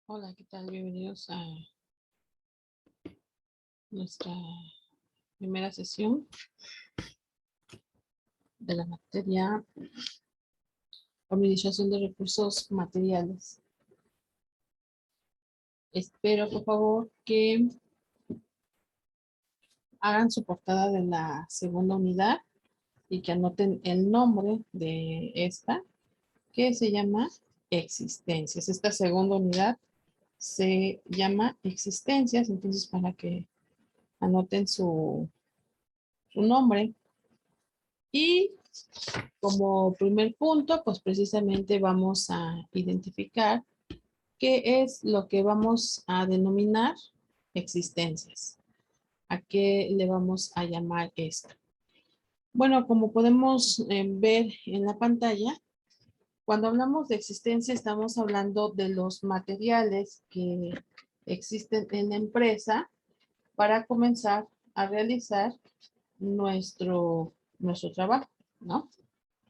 Hola, ¿qué tal? Bienvenidos a nuestra primera sesión de la materia Administración de Recursos Materiales. Espero, por favor, que hagan su portada de la segunda unidad y que anoten el nombre de esta, que se llama Existencias. Esta segunda unidad se llama Existencias, entonces para que anoten su nombre. Y como primer punto, pues precisamente vamos a identificar qué es lo que vamos a denominar existencias. ¿A qué le vamos a llamar esto? Bueno, como podemos ver en la pantalla, cuando hablamos de existencia estamos hablando de los materiales que existen en la empresa para comenzar a realizar nuestro trabajo, ¿no?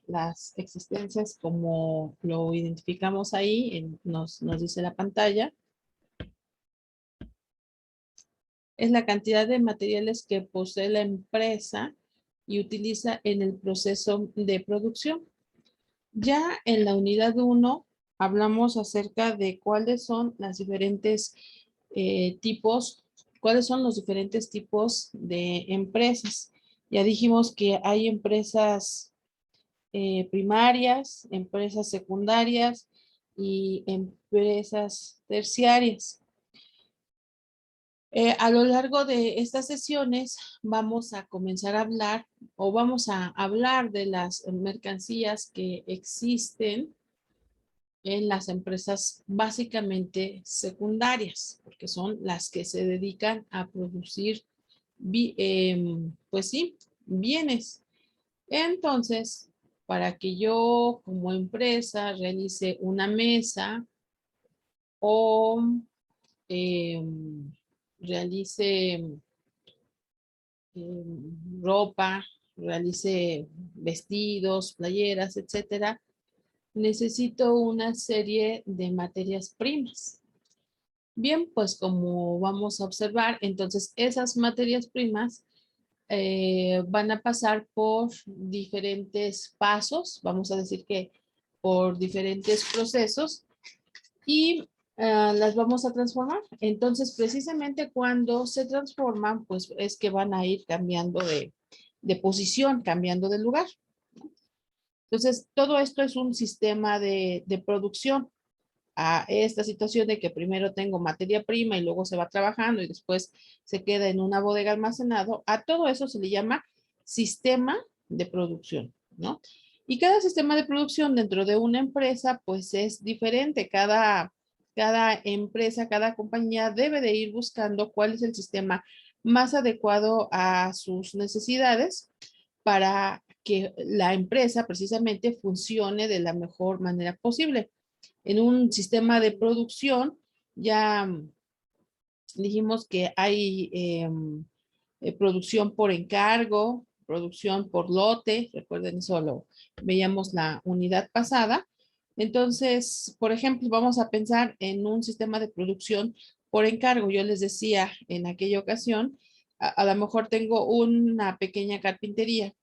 Las existencias, como lo identificamos ahí, nos dice la pantalla, es la cantidad de materiales que posee la empresa y utiliza en el proceso de producción. Ya en la unidad 1 hablamos acerca de cuáles son las diferentes tipos, cuáles son los diferentes tipos de empresas. Ya dijimos que hay empresas primarias, empresas secundarias y empresas terciarias. A lo largo de estas sesiones vamos a comenzar a hablar o vamos a hablar de las mercancías que existen en las empresas básicamente secundarias, porque son las que se dedican a producir, pues sí, bienes. Entonces, para que yo como empresa realice una mesa o realice ropa, realice vestidos, playeras, etcétera, necesito una serie de materias primas. Bien, pues como vamos a observar, entonces esas materias primas van a pasar por diferentes pasos, vamos a decir que por diferentes procesos y las vamos a transformar. Entonces, precisamente cuando se transforman, pues es que van a ir cambiando de posición, cambiando de lugar. Entonces, todo esto es un sistema de producción. A esta situación de que primero tengo materia prima y luego se va trabajando y después se queda en una bodega almacenado, a todo eso se le llama sistema de producción, ¿no? Y cada sistema de producción dentro de una empresa, pues es diferente. Cada empresa, cada compañía debe de ir buscando cuál es el sistema más adecuado a sus necesidades para que la empresa precisamente funcione de la mejor manera posible. En un sistema de producción, ya dijimos que hay producción por encargo, producción por lote, recuerden eso lo veíamos la unidad pasada. Entonces, por ejemplo, vamos a pensar en un sistema de producción por encargo. Yo les decía en aquella ocasión, a lo mejor tengo una pequeña carpintería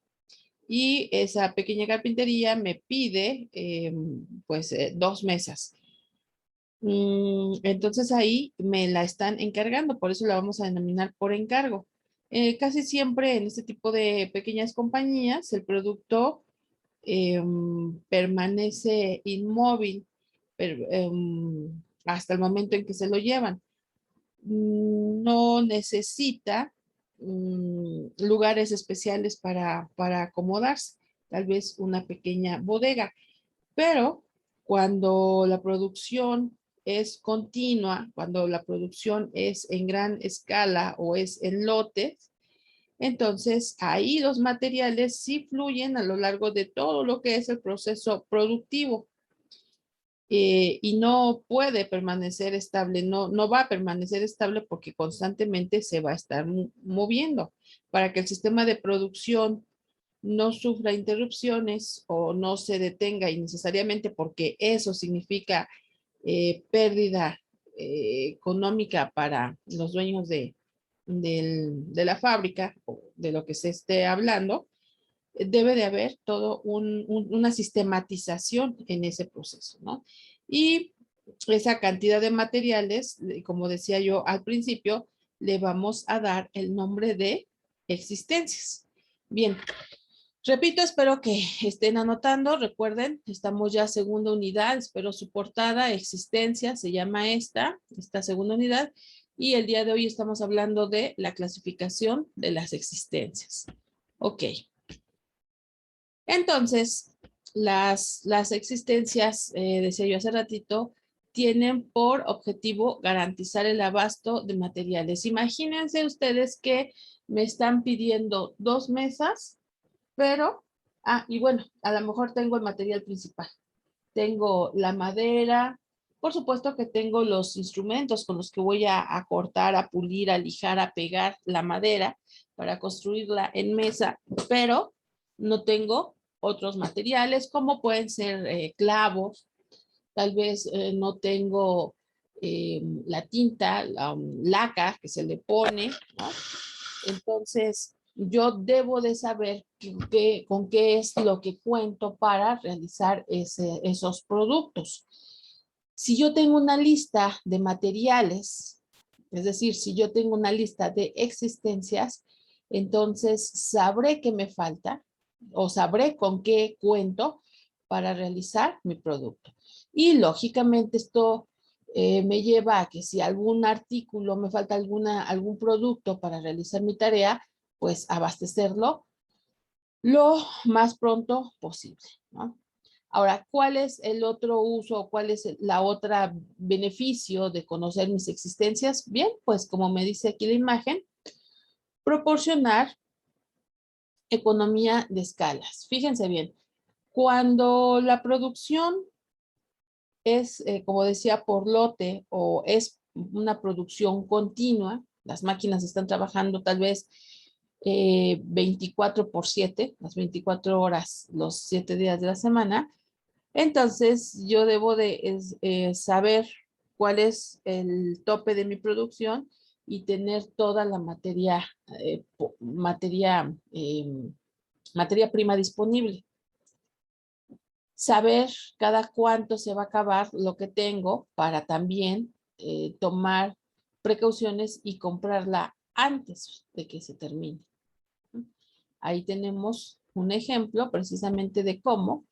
y esa pequeña carpintería me pide pues 2 mesas. Entonces ahí me la están encargando, por eso la vamos a denominar por encargo. Casi siempre en este tipo de pequeñas compañías el producto permanece inmóvil hasta el momento en que se lo llevan. No necesita lugares especiales para acomodarse, tal vez una pequeña bodega, pero cuando la producción es continua, cuando la producción es en gran escala o es en lotes, entonces ahí los materiales sí fluyen a lo largo de todo lo que es el proceso productivo. Y no puede permanecer estable, no va a permanecer estable porque constantemente se va a estar moviendo. Para que el sistema de producción no sufra interrupciones o no se detenga innecesariamente, porque eso significa pérdida económica para los dueños de la fábrica o de lo que se esté hablando, debe de haber todo una sistematización en ese proceso, ¿no? Y esa cantidad de materiales, como decía yo al principio, le vamos a dar el nombre de existencias. Bien, repito, espero que estén anotando. Recuerden, estamos ya segunda unidad, espero su portada, existencia, se llama esta segunda unidad. Y el día de hoy estamos hablando de la clasificación de las existencias. Ok. Entonces, las existencias, decía yo hace ratito, tienen por objetivo garantizar el abasto de materiales. Imagínense ustedes que me están pidiendo 2 mesas, pero, y bueno, a lo mejor tengo el material principal. Tengo la madera, por supuesto que tengo los instrumentos con los que voy a cortar, a pulir, a lijar, a pegar la madera para construirla en mesa, pero no tengo otros materiales como pueden ser clavos, tal vez no tengo la tinta, la laca que se le pone, ¿no? Entonces, yo debo de saber con qué es lo que cuento para realizar esos productos. Si yo tengo una lista de materiales, es decir, si yo tengo una lista de existencias, entonces sabré qué me falta o sabré con qué cuento para realizar mi producto. Y lógicamente esto me lleva a que si algún artículo, me falta algún producto para realizar mi tarea, pues abastecerlo lo más pronto posible, ¿no? Ahora, ¿cuál es el otro uso, cuál es la otra beneficio de conocer mis existencias? Bien, pues como me dice aquí la imagen, proporcionar economía de escalas. Fíjense bien, cuando la producción es, como decía, por lote o es una producción continua, las máquinas están trabajando tal vez 24/7, las 24 horas, los 7 días de la semana. Entonces, yo debo de saber cuál es el tope de mi producción y tener toda la materia prima disponible. Saber cada cuánto se va a acabar lo que tengo para también tomar precauciones y comprarla antes de que se termine. Ahí tenemos un ejemplo precisamente de cómo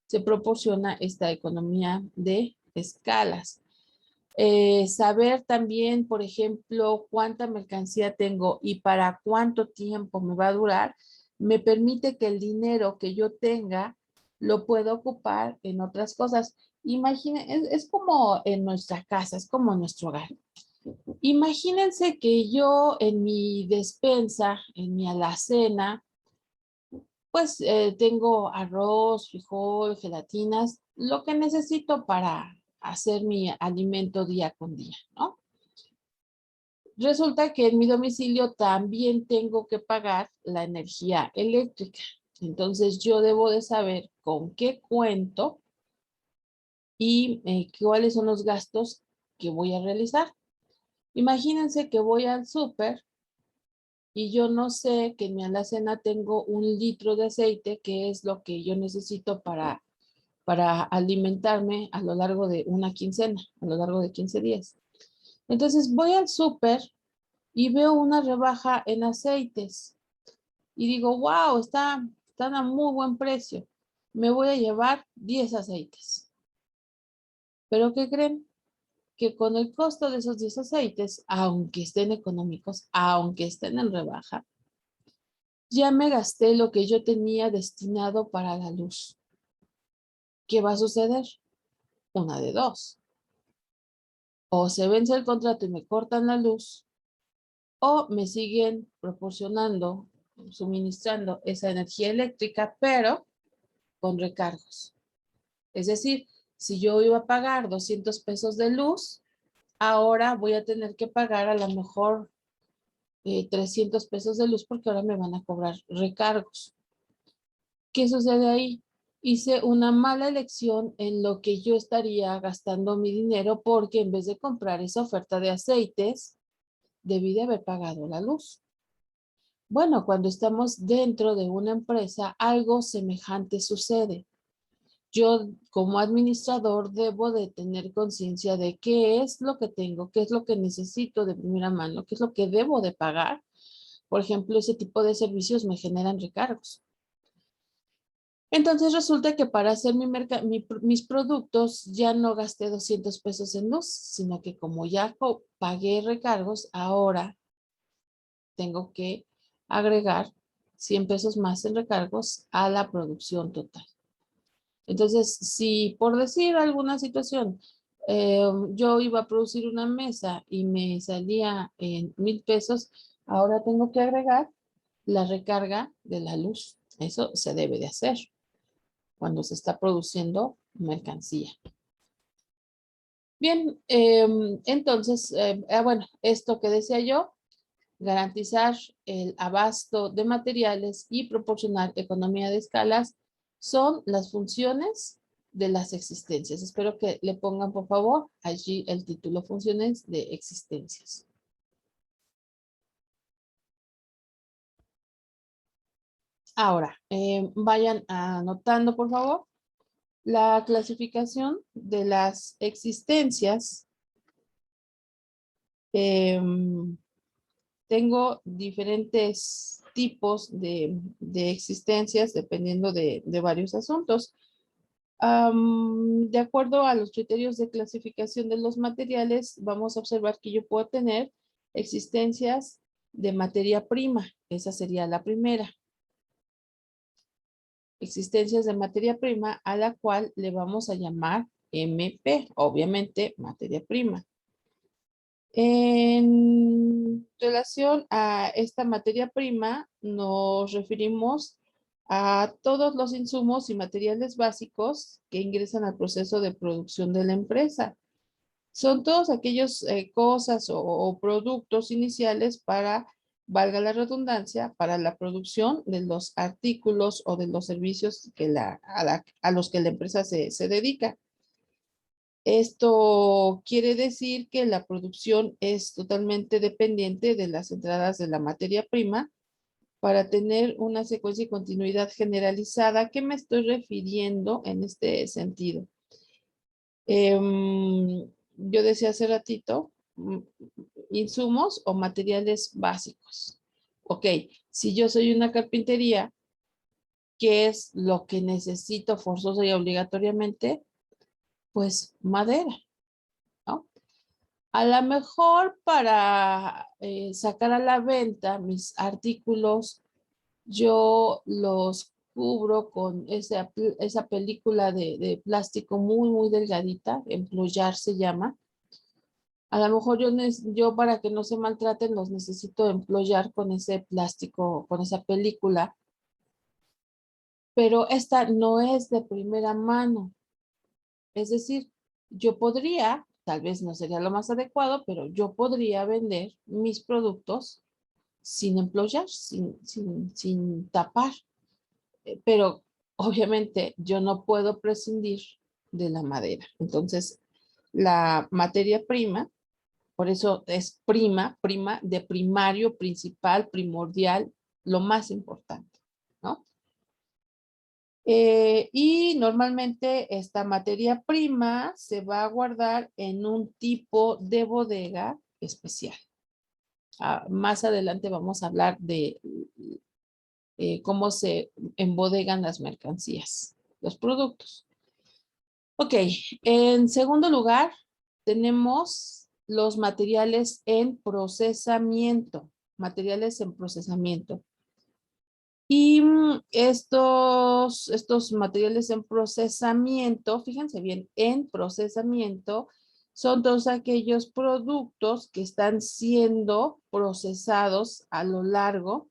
se proporciona esta economía de escalas. Saber también, por ejemplo, cuánta mercancía tengo y para cuánto tiempo me va a durar, me permite que el dinero que yo tenga lo pueda ocupar en otras cosas. Imaginen, es como en nuestra casa, es como en nuestro hogar. Imagínense que yo en mi despensa, en mi alacena, pues tengo arroz, frijol, gelatinas, lo que necesito para hacer mi alimento día con día, ¿no? Resulta que en mi domicilio también tengo que pagar la energía eléctrica. Entonces yo debo de saber con qué cuento y cuáles son los gastos que voy a realizar. Imagínense que voy al súper y yo no sé que en mi alacena tengo 1 litro de aceite, que es lo que yo necesito para alimentarme a lo largo de una quincena, a lo largo de 15 días. Entonces voy al súper y veo una rebaja en aceites y digo, wow, están a muy buen precio. Me voy a llevar 10 aceites. ¿Pero qué creen? Que con el costo de esos 10 aceites, aunque estén económicos, aunque estén en rebaja, ya me gasté lo que yo tenía destinado para la luz. ¿Qué va a suceder? Una de dos. O se vence el contrato y me cortan la luz, o me siguen proporcionando, suministrando esa energía eléctrica, pero con recargos. Es decir, si yo iba a pagar 200 pesos de luz, ahora voy a tener que pagar a lo mejor 300 pesos de luz porque ahora me van a cobrar recargos. ¿Qué sucede ahí? hice una mala elección en lo que yo estaría gastando mi dinero porque en vez de comprar esa oferta de aceites, debí de haber pagado la luz. Bueno, cuando estamos dentro de una empresa, algo semejante sucede. Yo como administrador debo de tener conciencia de qué es lo que tengo, qué es lo que necesito de primera mano, qué es lo que debo de pagar. Por ejemplo, ese tipo de servicios me generan recargos. Entonces resulta que para hacer mis productos ya no gasté 200 pesos en luz, sino que como ya pagué recargos, ahora tengo que agregar 100 pesos más en recargos a la producción total. Entonces, si por decir alguna situación, yo iba a producir una mesa y me salía en 1,000 pesos, ahora tengo que agregar la recarga de la luz. Eso se debe de hacer cuando se está produciendo mercancía. Bien, entonces, bueno, esto que decía yo, garantizar el abasto de materiales y proporcionar economía de escalas son las funciones de las existencias. Espero que le pongan, por favor, allí el título, funciones de existencias. Ahora, vayan anotando, por favor, la clasificación de las existencias. Tengo diferentes tipos de existencias dependiendo de varios asuntos. De acuerdo a los criterios de clasificación de los materiales, vamos a observar que yo puedo tener existencias de materia prima. Esa sería la primera. Existencias de materia prima a la cual le vamos a llamar MP, obviamente materia prima. En relación a esta materia prima, nos referimos a todos los insumos y materiales básicos que ingresan al proceso de producción de la empresa. Son todos aquellos cosas o productos iniciales para, valga la redundancia, para la producción de los artículos o de los servicios que a los que la empresa se dedica. Esto quiere decir que la producción es totalmente dependiente de las entradas de la materia prima para tener una secuencia y continuidad generalizada. ¿A qué me estoy refiriendo en este sentido? Yo decía hace ratito, insumos o materiales básicos. Ok, si yo soy una carpintería, ¿qué es lo que necesito forzosa y obligatoriamente? Pues madera, ¿no? A lo mejor para sacar a la venta mis artículos, yo los cubro con esa película de plástico muy, muy delgadita, empollar se llama. A lo mejor yo para que no se maltraten los necesito empollar con ese plástico, con esa película, pero esta no es de primera mano. Es decir, yo podría, tal vez no sería lo más adecuado, pero yo podría vender mis productos sin empollar, sin tapar. Pero obviamente yo no puedo prescindir de la madera. Entonces, la materia prima, por eso es prima de primario, principal, primordial, lo más importante, ¿no? Y normalmente esta materia prima se va a guardar en un tipo de bodega especial. Más adelante vamos a hablar de cómo se embodegan las mercancías, los productos. Ok, en segundo lugar, tenemos los materiales en procesamiento. Materiales en procesamiento. Y estos materiales en procesamiento, fíjense bien, en procesamiento, son todos aquellos productos que están siendo procesados a lo largo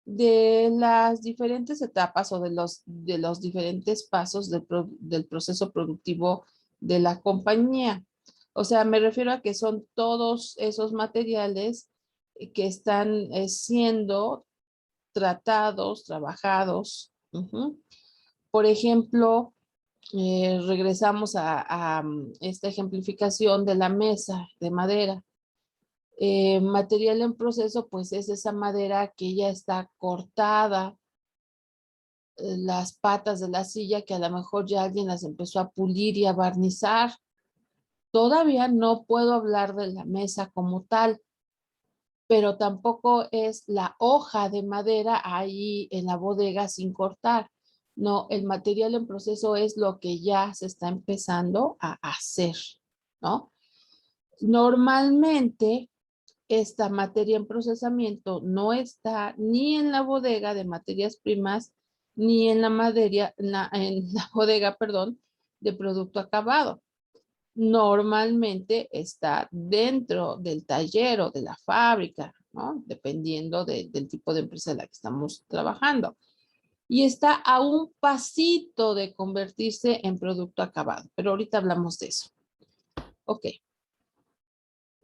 de las diferentes etapas o de los diferentes pasos del proceso productivo de la compañía. O sea, me refiero a que son todos esos materiales que están siendo tratados, trabajados, Por ejemplo, regresamos a esta ejemplificación de la mesa de madera. Material en proceso, pues es esa madera que ya está cortada, las patas de la silla que a lo mejor ya alguien las empezó a pulir y a barnizar. Todavía no puedo hablar de la mesa como tal, pero tampoco es la hoja de madera ahí en la bodega sin cortar. No, el material en proceso es lo que ya se está empezando a hacer, ¿no? Normalmente, esta materia en procesamiento no está ni en la bodega de materias primas, ni en la materia, en la bodega, perdón, de producto acabado. Normalmente está dentro del taller o de la fábrica, ¿no? Dependiendo del tipo de empresa en la que estamos trabajando. Y está a un pasito de convertirse en producto acabado, pero ahorita hablamos de eso. Ok.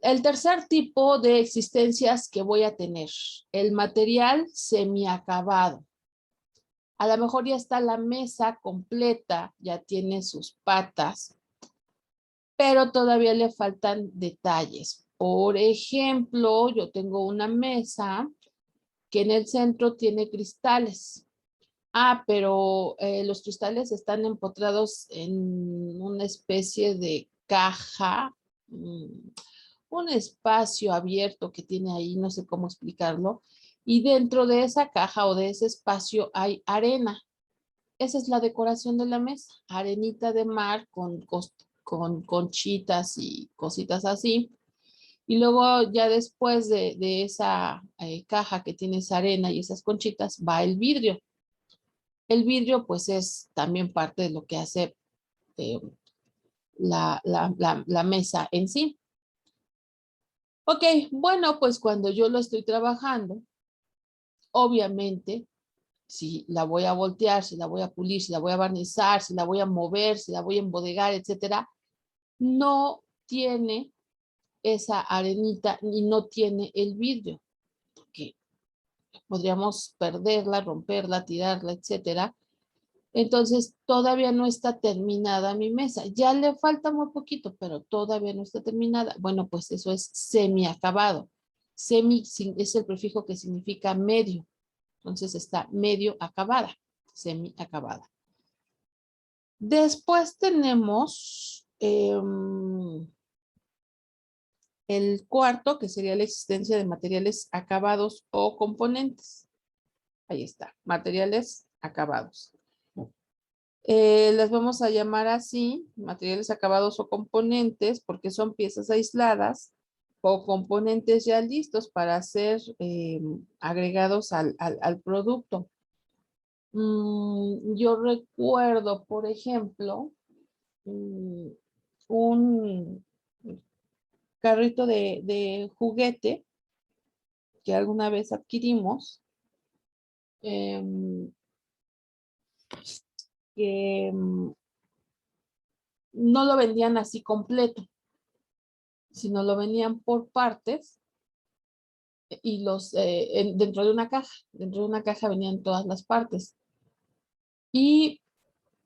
El tercer tipo de existencias que voy a tener, el material semiacabado. A lo mejor ya está la mesa completa, ya tiene sus patas, pero todavía le faltan detalles. Por ejemplo, yo tengo una mesa que en el centro tiene cristales. Pero los cristales están empotrados en una especie de caja, un espacio abierto que tiene ahí, no sé cómo explicarlo, y dentro de esa caja o de ese espacio hay arena. Esa es la decoración de la mesa, arenita de mar con conchitas y cositas así. Y luego ya después de esa caja que tiene esa arena y esas conchitas va el vidrio. El vidrio pues es también parte de lo que hace eh, la mesa en sí. Ok, bueno, pues cuando yo lo estoy trabajando, obviamente, si la voy a voltear, si la voy a pulir, si la voy a barnizar, si la voy a mover, si la voy a embodegar, etcétera, no tiene esa arenita y no tiene el vidrio, porque podríamos perderla, romperla, tirarla, etcétera. Entonces, todavía no está terminada mi mesa. Ya le falta muy poquito, pero todavía no está terminada. Bueno, pues eso es semiacabado. Semi es el prefijo que significa medio. Entonces está medio acabada, semiacabada. Después tenemos el cuarto, que sería la existencia de materiales acabados o componentes. Ahí está, materiales acabados. Las vamos a llamar así, materiales acabados o componentes, porque son piezas aisladas o componentes ya listos para ser agregados al producto. Yo recuerdo, por ejemplo, un carrito de juguete que alguna vez adquirimos, em, que no lo vendían así completo, sino lo vendían por partes y dentro de una caja. Dentro de una caja venían todas las partes. Y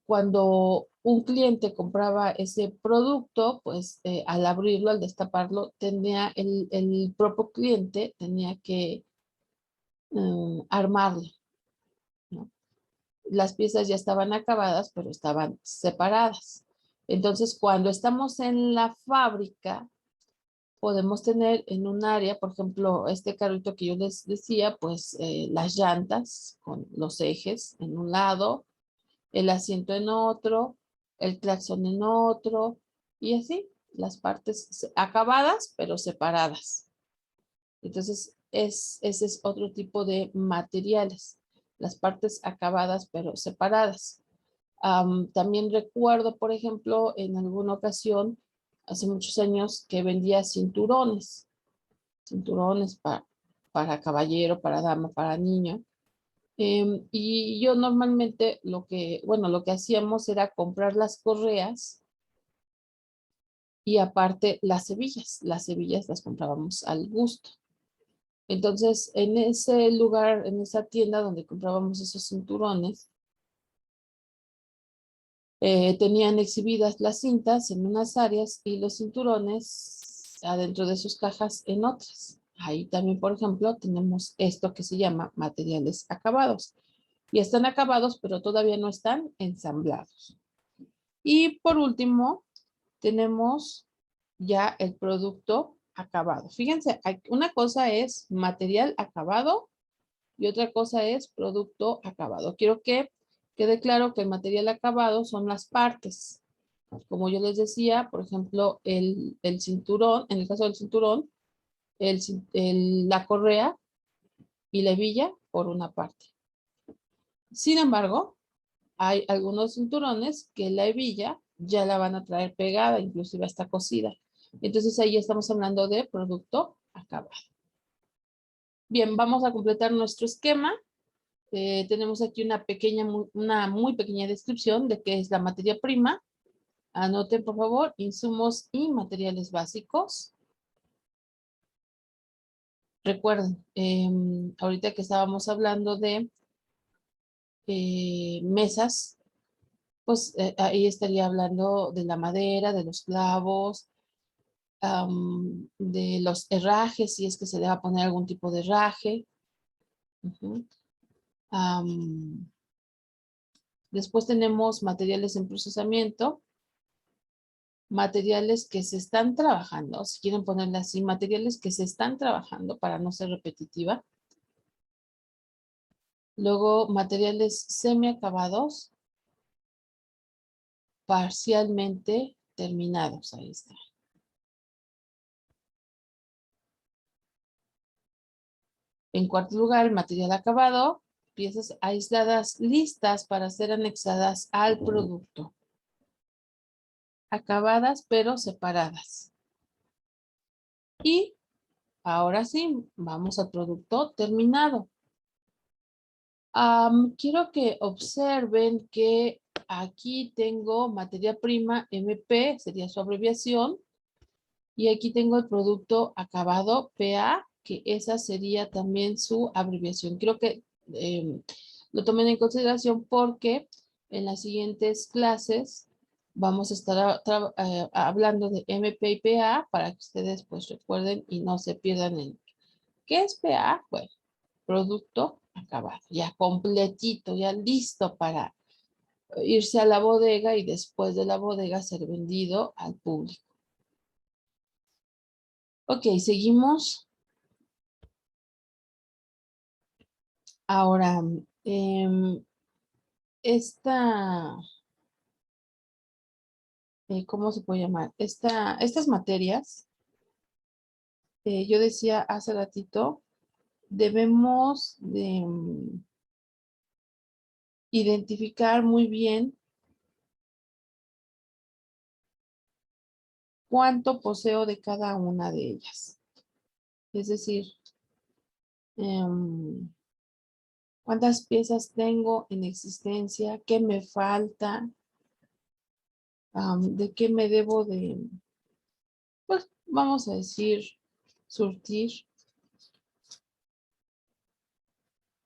cuando un cliente compraba ese producto, pues al abrirlo, al destaparlo, tenía el propio cliente tenía que armarlo, ¿no? Las piezas ya estaban acabadas, pero estaban separadas. Entonces, cuando estamos en la fábrica, podemos tener en un área, por ejemplo, este carrito que yo les decía, pues las llantas con los ejes en un lado, el asiento en otro, el claxon en otro, y así, las partes acabadas, pero separadas. Entonces, ese es otro tipo de materiales, las partes acabadas, pero separadas. También recuerdo, por ejemplo, en alguna ocasión, hace muchos años, que vendía cinturones para caballero, para dama, para niño. Y yo normalmente lo que hacíamos era comprar las correas y aparte las hebillas las comprábamos al gusto. Entonces, en ese lugar, en esa tienda donde comprábamos esos cinturones, Tenían exhibidas las cintas en unas áreas y los cinturones adentro de sus cajas en otras. Ahí también, por ejemplo, tenemos esto que se llama materiales acabados. Y están acabados, pero todavía no están ensamblados. Y por último, tenemos ya el producto acabado. Fíjense, una cosa es material acabado y otra cosa es producto acabado. Quiero que quede claro que el material acabado son las partes. Como yo les decía, por ejemplo, el cinturón, en el caso del cinturón, la correa y la hebilla por una parte. Sin embargo, hay algunos cinturones que la hebilla ya la van a traer pegada, inclusive hasta cosida. Entonces ahí estamos hablando de producto acabado. Bien, vamos a completar nuestro esquema. Tenemos aquí una muy pequeña descripción de qué es la materia prima. Anoten, por favor, insumos y materiales básicos. Recuerden, ahorita que estábamos hablando de mesas, pues ahí estaría hablando de la madera, de los clavos, de los herrajes, si es que se le va a poner algún tipo de herraje. Ujú. Después tenemos materiales en procesamiento, materiales que se están trabajando, si quieren ponerle así, materiales que se están trabajando para no ser repetitiva. Luego, materiales semiacabados, parcialmente terminados. Ahí está. En cuarto lugar, el material acabado, piezas aisladas listas para ser anexadas al producto. Acabadas pero separadas. Y ahora sí, vamos al producto terminado. Quiero que observen que aquí tengo materia prima MP, sería su abreviación, y aquí tengo el producto acabado PA, que esa sería también su abreviación. Creo que lo tomen en consideración porque en las siguientes clases vamos a estar hablando de MP y PA para que ustedes pues recuerden y no se pierdan en ¿qué es PA? Bueno, producto acabado, ya completito, ya listo para irse a la bodega y después de la bodega ser vendido al público. Ok, seguimos. Ahora, esta, ¿cómo se puede llamar? Estas materias, yo decía hace ratito, debemos de identificar muy bien cuánto poseo de cada una de ellas. Es decir, cuántas piezas tengo en existencia, qué me falta, de qué me debo de, pues vamos a decir, surtir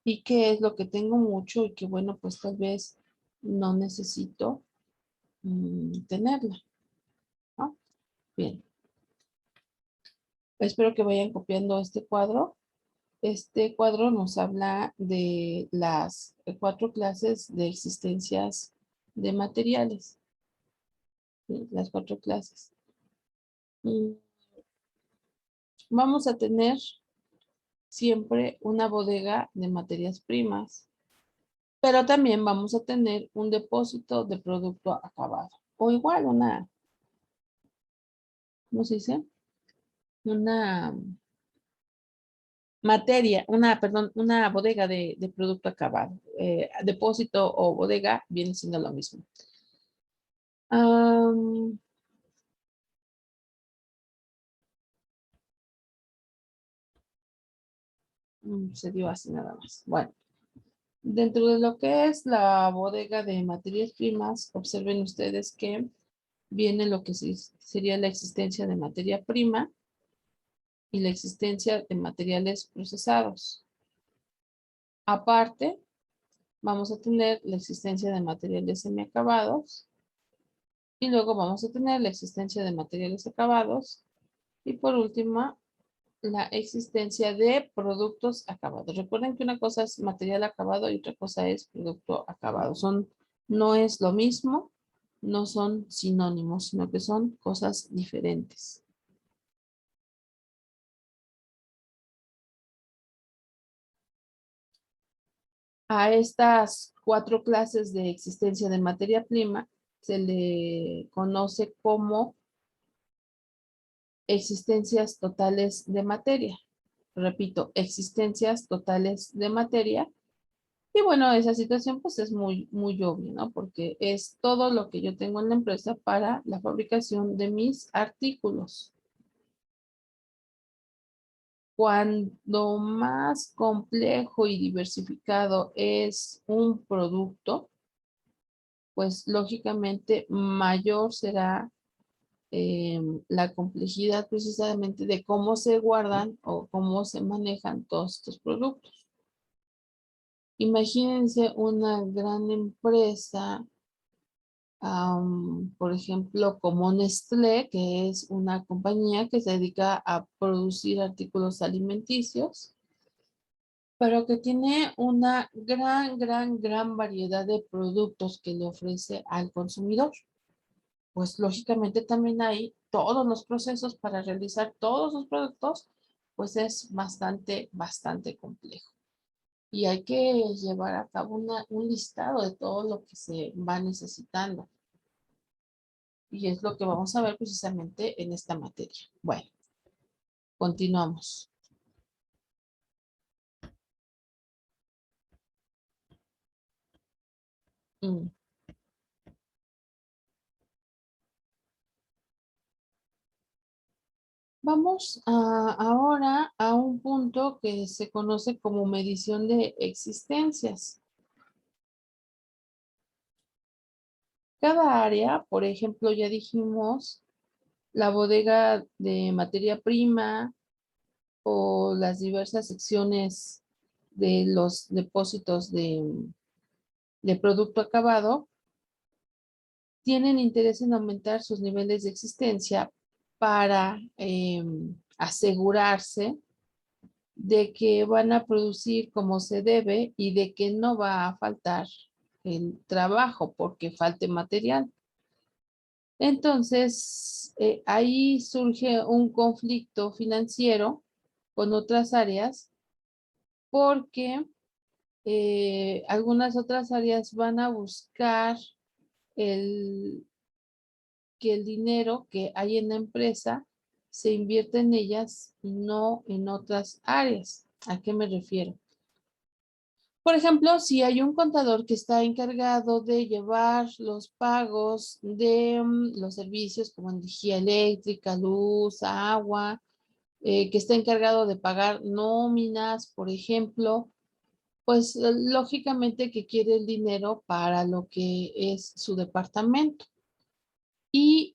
y qué es lo que tengo mucho y que bueno, pues tal vez no necesito tenerla, ¿no? Bien, espero que vayan copiando este cuadro. Este cuadro nos habla de las 4 clases de existencias de materiales, ¿sí? Las 4 clases. Vamos a tener siempre una bodega de materias primas, pero también vamos a tener un depósito de producto acabado. O igual ¿cómo se dice? Una perdón, una bodega de producto acabado. Depósito o bodega viene siendo lo mismo. Se dio así nada más. Bueno, dentro de lo que es la bodega de materias primas, observen ustedes que viene lo que sería la existencia de materia prima y la existencia de materiales procesados. Aparte, vamos a tener la existencia de materiales semiacabados Y luego vamos a tener la existencia de materiales acabados. Y por último, la existencia de productos acabados. Recuerden que una cosa es material acabado y otra cosa es producto acabado. No es lo mismo, no son sinónimos, sino que son cosas diferentes. A estas 4 clases de existencia de materia prima se le conoce como existencias totales de materia. Repito, existencias totales de materia. Y bueno, esa situación pues es muy obvia, ¿no? Porque es todo lo que yo tengo en la empresa para la fabricación de mis artículos. Cuando más complejo y diversificado es un producto, pues lógicamente mayor será la complejidad precisamente de cómo se guardan o cómo se manejan todos estos productos. Imagínense una gran empresa, por ejemplo, como Nestlé, que es una compañía que se dedica a producir artículos alimenticios, pero que tiene una gran variedad de productos que le ofrece al consumidor. Pues lógicamente también hay todos los procesos para realizar todos los productos, pues es bastante complejo. Y hay que llevar a cabo un listado de todo lo que se va necesitando. Y es lo que vamos a ver precisamente en esta materia. Bueno, continuamos. Mm. Vamos ahora a un punto que se conoce como medición de existencias. Cada área, por ejemplo, ya dijimos, la bodega de materia prima o las diversas secciones de los depósitos de producto acabado, tienen interés en aumentar sus niveles de existencia para asegurarse de que van a producir como se debe y de que no va a faltar el trabajo porque falte material. Entonces, ahí surge un conflicto financiero con otras áreas porque algunas otras áreas van a buscar el, que el dinero que hay en la empresa se invierte en ellas y no en otras áreas. ¿A qué me refiero? Por ejemplo, si hay un contador que está encargado de llevar los pagos de los servicios como energía eléctrica, luz, agua, que está encargado de pagar nóminas, por ejemplo, pues lógicamente que quiere el dinero para lo que es su departamento. Y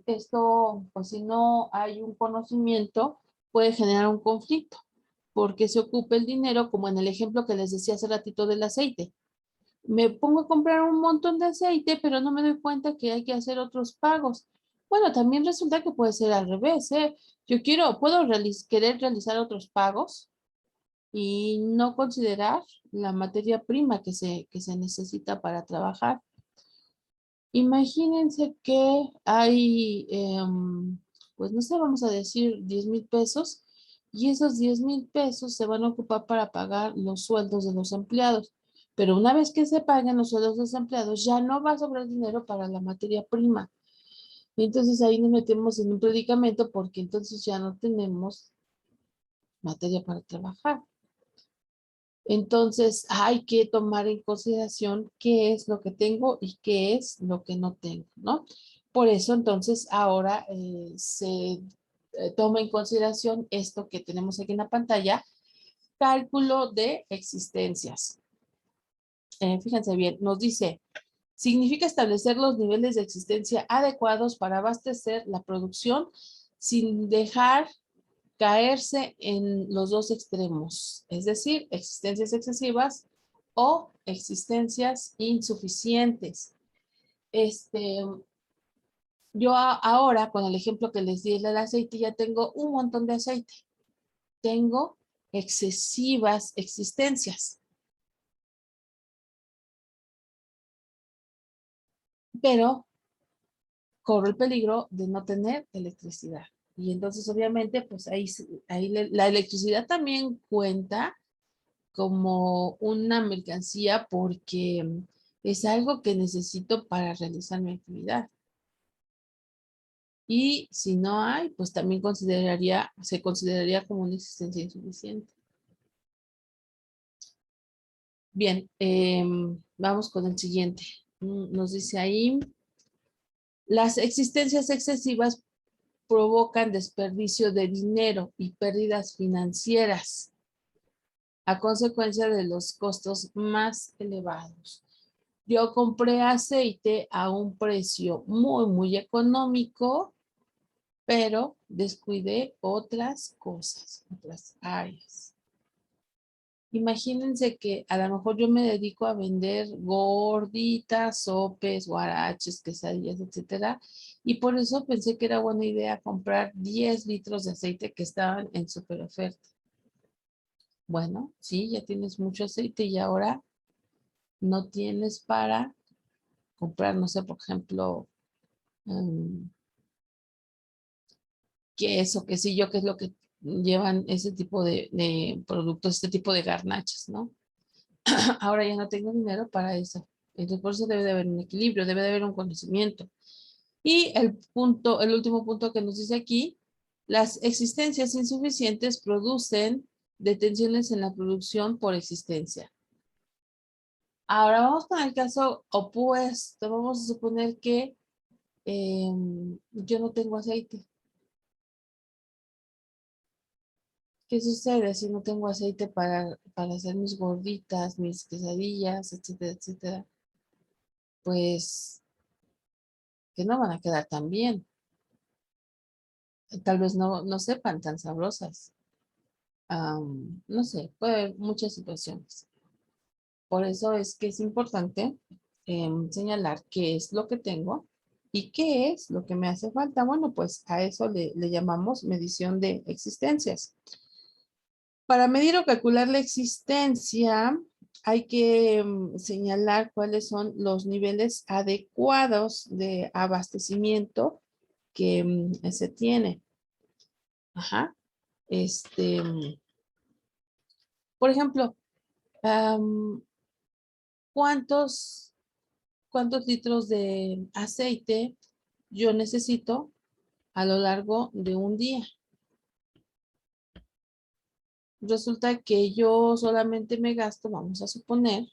esto, pues si no hay un conocimiento, puede generar un conflicto, porque se ocupa el dinero, como en el ejemplo que les decía hace ratito del aceite. Me pongo a comprar un montón de aceite, pero no me doy cuenta que hay que hacer otros pagos. Bueno, también resulta que puede ser al revés, ¿eh? Puedo querer realizar otros pagos y no considerar la materia prima que se necesita para trabajar. Imagínense que hay, pues no sé, vamos a decir 10,000 pesos y esos 10,000 pesos se van a ocupar para pagar los sueldos de los empleados. Pero una vez que se paguen los sueldos de los empleados, ya no va a sobrar dinero para la materia prima. Y entonces ahí nos metemos en un predicamento porque entonces ya no tenemos materia para trabajar. Entonces hay que tomar en consideración qué es lo que tengo y qué es lo que no tengo, ¿no? Por eso entonces ahora se toma en consideración esto que tenemos aquí en la pantalla, cálculo de existencias. Fíjense bien, nos dice, significa establecer los niveles de existencia adecuados para abastecer la producción sin dejar caerse en los dos extremos, es decir, existencias excesivas o existencias insuficientes. Este, Yo ahora, con el ejemplo que les di del aceite, ya tengo un montón de aceite. Tengo excesivas existencias. Pero corro el peligro de no tener electricidad. Y entonces, obviamente, pues ahí la electricidad también cuenta como una mercancía porque es algo que necesito para realizar mi actividad. Y si no hay, pues también se consideraría como una existencia insuficiente. Bien, vamos con el siguiente. Nos dice ahí, las existencias excesivas provocan desperdicio de dinero y pérdidas financieras a consecuencia de los costos más elevados. Yo compré aceite a un precio muy económico, pero descuidé otras cosas, otras áreas. Imagínense que a lo mejor yo me dedico a vender gorditas, sopes, guaraches, quesadillas, etcétera, y por eso pensé que era buena idea comprar 10 litros de aceite que estaban en super oferta. Bueno, sí, ya tienes mucho aceite y ahora no tienes para comprar, no sé, por ejemplo, mm, queso, quesillo, que es lo que llevan ese tipo de productos, este tipo de garnachas, ¿no? Ahora ya no tengo dinero para eso. Entonces, por eso debe de haber un equilibrio, debe de haber un conocimiento. Y el último punto que nos dice aquí, las existencias insuficientes producen detenciones en la producción por existencia. Ahora vamos con el caso opuesto. Vamos a suponer que yo no tengo aceite. ¿Qué sucede si no tengo aceite para hacer mis gorditas, mis quesadillas, etcétera, etcétera? Pues que no van a quedar tan bien. Tal vez no sepan tan sabrosas. No sé, puede haber muchas situaciones. Por eso es que es importante señalar qué es lo que tengo y qué es lo que me hace falta. Bueno, pues a eso le llamamos medición de existencias. Para medir o calcular la existencia, hay que señalar cuáles son los niveles adecuados de abastecimiento que se tiene. Ajá. Este, por ejemplo, am, ¿cuántos, cuántos litros de aceite yo necesito a lo largo de un día? Resulta que yo solamente me gasto, vamos a suponer,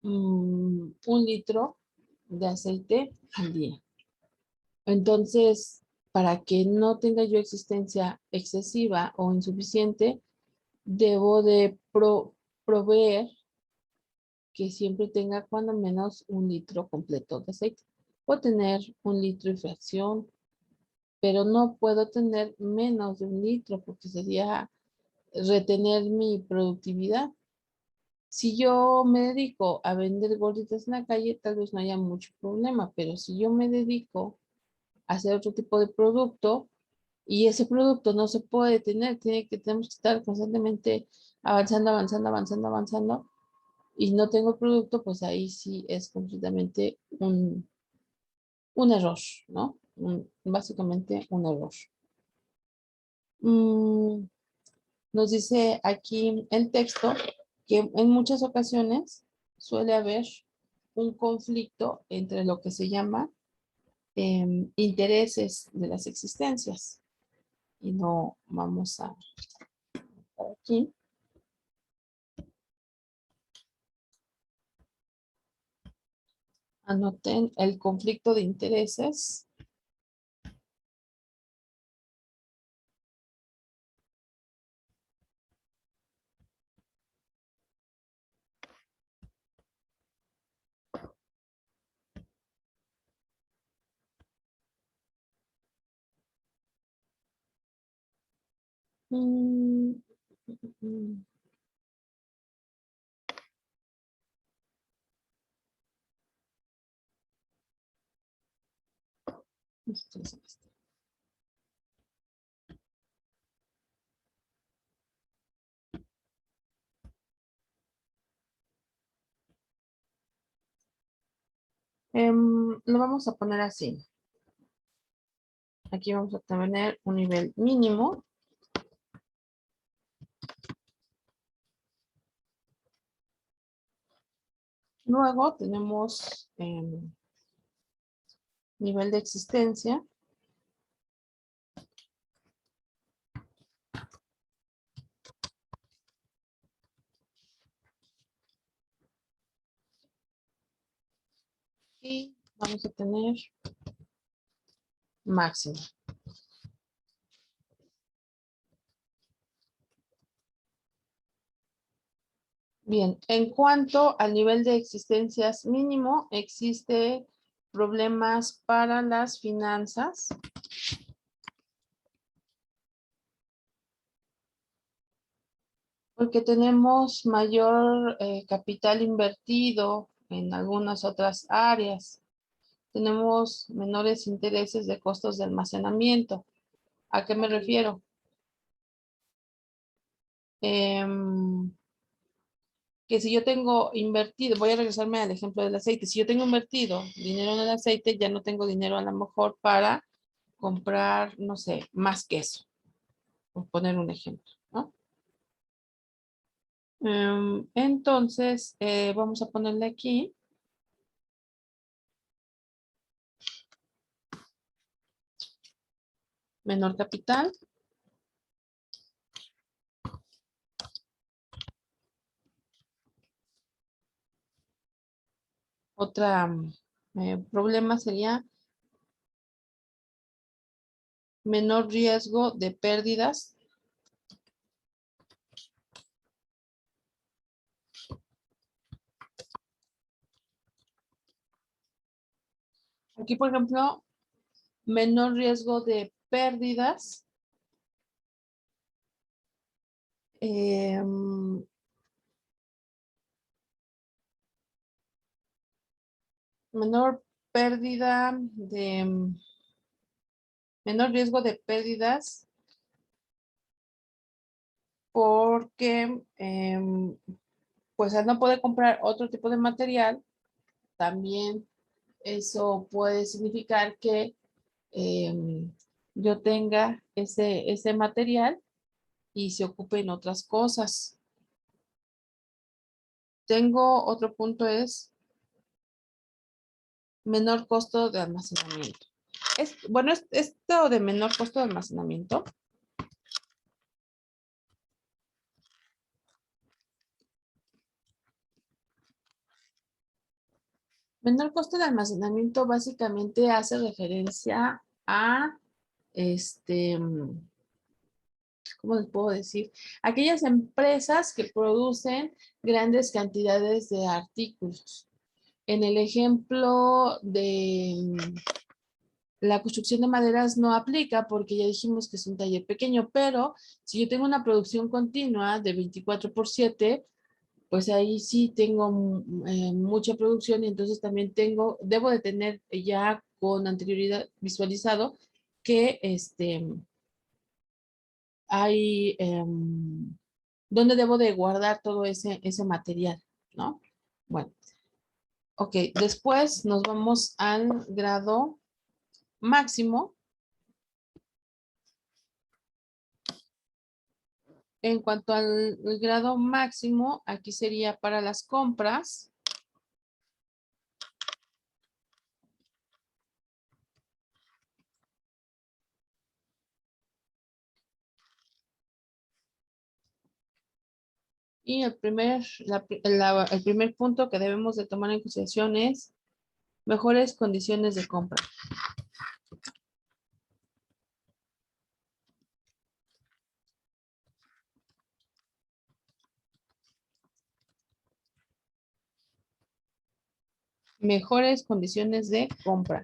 1 litro de aceite al día. Entonces, para que no tenga yo existencia excesiva o insuficiente, debo de proveer que siempre tenga cuando menos 1 litro completo de aceite. Puedo tener 1 litro y fracción, pero no puedo tener menos de 1 litro porque sería retener mi productividad. Si yo me dedico a vender gorditas en la calle, tal vez no haya mucho problema, pero si yo me dedico a hacer otro tipo de producto y ese producto no se puede detener, tenemos que estar constantemente avanzando, avanzando, avanzando, avanzando, y no tengo producto, pues ahí sí es completamente un error, ¿no? Básicamente un error. Mm, Nos dice aquí el texto que en muchas ocasiones suele haber un conflicto entre lo que se llama intereses de las existencias. Y no vamos a aquí. Anoten el conflicto de intereses. Mm, mm, mm. Lo vamos a poner así. Aquí vamos a tener un nivel mínimo. Luego tenemos nivel de existencia. Y vamos a tener máximo. Bien, en cuanto al nivel de existencias mínimo, existe problemas para las finanzas. Porque tenemos mayor capital invertido en algunas otras áreas. Tenemos menores intereses de costos de almacenamiento. ¿A qué me refiero? Que si yo tengo invertido, voy a regresarme al ejemplo del aceite, si yo tengo invertido dinero en el aceite, ya no tengo dinero a lo mejor para comprar, no sé, más queso, por poner un ejemplo, ¿no? Entonces, vamos a ponerle aquí menor capital. Otra problema sería menor riesgo de pérdidas. Aquí, por ejemplo, menor riesgo de pérdidas. Menor pérdida de... menor riesgo de pérdidas porque pues al no poder comprar otro tipo de material, también eso puede significar que yo tenga ese material y se ocupe en otras cosas. Tengo otro punto es menor costo de almacenamiento. Bueno, esto de menor costo de almacenamiento menor costo de almacenamiento básicamente hace referencia a, ¿cómo les puedo decir? Aquellas empresas que producen grandes cantidades de artículos. En el ejemplo de la construcción de maderas no aplica porque ya dijimos que es un taller pequeño, pero si yo tengo una producción continua de 24/7, pues ahí sí tengo mucha producción y entonces también debo de tener ya con anterioridad visualizado que hay donde debo de guardar todo ese material, ¿no? Bueno, ok, después nos vamos al grado máximo. En cuanto al grado máximo, aquí sería para las compras. Y el primer punto que debemos de tomar en consideración es mejores condiciones de compra. Mejores condiciones de compra.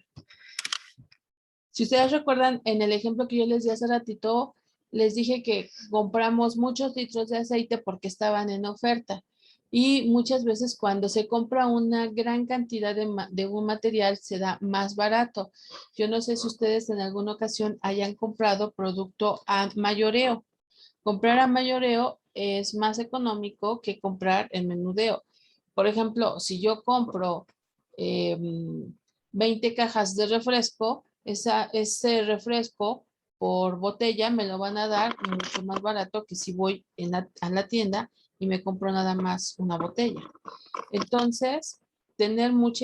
Si ustedes recuerdan, en el ejemplo que yo les di hace ratito, les dije que compramos muchos litros de aceite porque estaban en oferta. Y muchas veces cuando se compra una gran cantidad de un material se da más barato. Yo no sé si ustedes en alguna ocasión hayan comprado producto a mayoreo. Comprar a mayoreo es más económico que comprar en menudeo. Por ejemplo, si yo compro 20 cajas de refresco, ese refresco por botella me lo van a dar mucho más barato que si voy a la tienda y me compro nada más una botella. Entonces, tener mucha